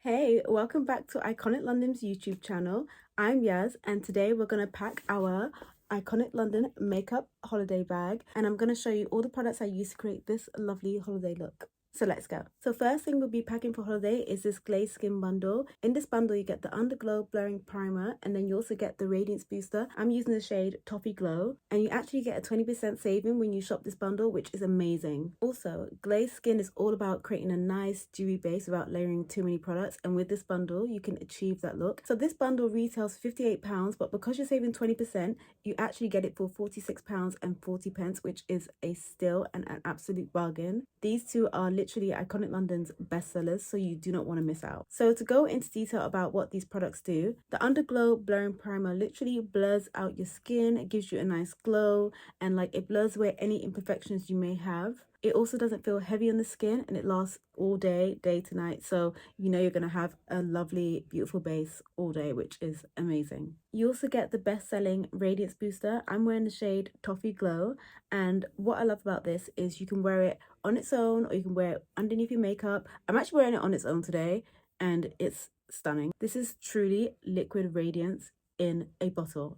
Hey, welcome back to Iconic London's YouTube channel. I'm Yaz, and today we're going to pack our Iconic London makeup holiday bag, and I'm going to show you all the products I use to create this lovely holiday look. So let's go. So first thing we'll be packing for holiday is this Glaze Skin Bundle. In this bundle, you get the Underglow Blurring Primer, and then you also get the Radiance Booster. I'm using the shade Toffee Glow, and you actually get a 20% saving when you shop this bundle, which is amazing. Also, Glaze Skin is all about creating a nice dewy base without layering too many products, and with this bundle, you can achieve that look. So this bundle retails £58, but because you're saving 20%, you actually get it for £46.40, which is a steal and an absolute bargain. These two are literally Iconic London's bestsellers, so you do not want to miss out. So to go into detail about what these products do, the Underglow Blurring Primer literally blurs out your skin. It gives you a nice glow, and it blurs away any imperfections you may have. It also doesn't feel heavy on the skin, and it lasts all day, day to night. So you know you're going to have a lovely, beautiful base all day, which is amazing. You also get the best-selling Radiance Booster. I'm wearing the shade Toffee Glow, and what I love about this is you can wear it on its own, or you can wear it underneath your makeup. I'm actually wearing it on its own today, and it's stunning. This is truly liquid radiance in a bottle.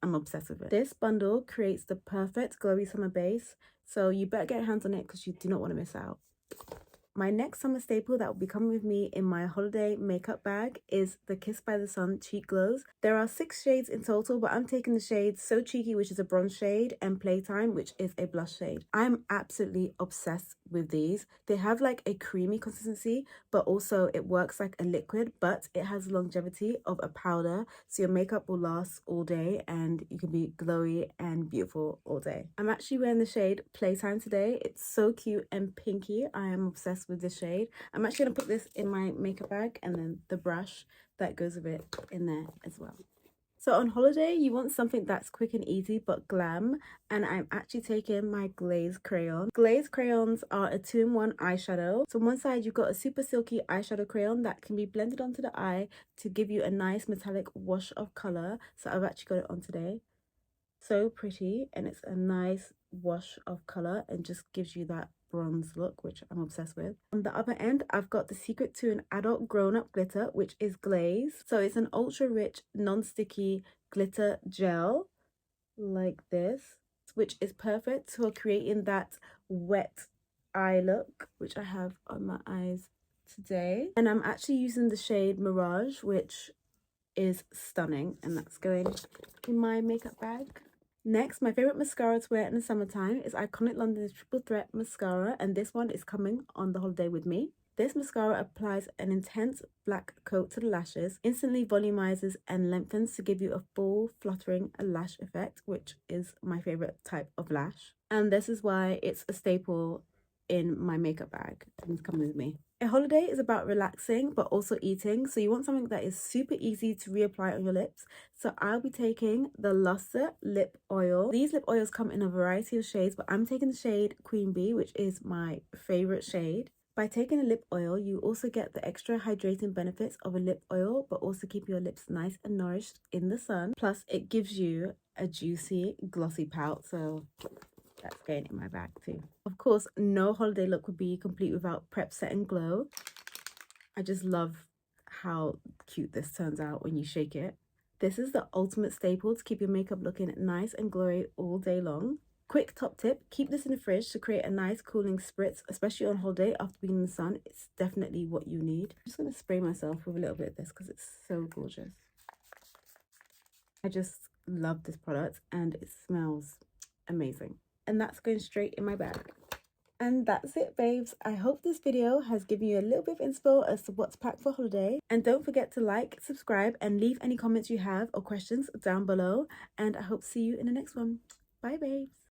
I'm obsessed with it. This bundle creates the perfect glowy summer base, so you better get your hands on it because you do not want to miss out. My next summer staple that will be coming with me in my holiday makeup bag is the Kiss by the Sun Cheek Glows. There are 6 shades in total, but I'm taking the shades So Cheeky, which is a bronze shade, and Playtime, which is a blush shade. I'm absolutely obsessed with these. They have a creamy consistency, but also it works like a liquid, but it has longevity of a powder, so your makeup will last all day and you can be glowy and beautiful all day. I'm actually wearing the shade Playtime today. It's so cute and pinky. I am obsessed with this shade. I'm actually going to put this in my makeup bag, and then the brush that goes with it in there as well. So on holiday, you want something that's quick and easy but glam, and I'm actually taking my Glaze crayon. Glaze crayons are a 2-in-1 eyeshadow. So on one side, you've got a super silky eyeshadow crayon that can be blended onto the eye to give you a nice metallic wash of color. So I've actually got it on today. So pretty, and it's a nice wash of color and just gives you that bronze look, which I'm obsessed with. On the other end, I've got the Secret to an Adult Grown-Up Glitter, which is Glaze. So it's an ultra rich, non-sticky glitter gel like this, which is perfect for creating that wet eye look, which I have on my eyes today. And I'm actually using the shade Mirage, which is stunning, and that's going in my makeup bag. Next, my favourite mascara to wear in the summertime is Iconic London's Triple Threat Mascara, and this one is coming on the holiday with me. This mascara applies an intense black coat to the lashes, instantly volumizes and lengthens to give you a full fluttering lash effect, which is my favourite type of lash. And this is why it's a staple in my makeup bag and it's coming with me. A holiday is about relaxing but also eating, so you want something that is super easy to reapply on your lips. So I'll be taking the Luster Lip Oil. These lip oils come in a variety of shades, but I'm taking the shade Queen Bee, which is my favorite shade. By taking a lip oil, you also get the extra hydrating benefits of a lip oil, but also keep your lips nice and nourished in the sun. Plus, it gives you a juicy, glossy pout, so that's going in my bag too. Of course, no holiday look would be complete without Prep Set and Glow. I just love how cute this turns out when you shake it. This is the ultimate staple to keep your makeup looking nice and glowy all day long. Quick top tip, keep this in the fridge to create a nice cooling spritz, especially on holiday after being in the sun. It's definitely what you need. I'm just going to spray myself with a little bit of this because it's so gorgeous. I just love this product and it smells amazing. And that's going straight in my bag. And that's it, babes. I hope this video has given you a little bit of inspo as to what to pack for holiday. And don't forget to like, subscribe, and leave any comments you have or questions down below. And I hope to see you in the next one. Bye, babes.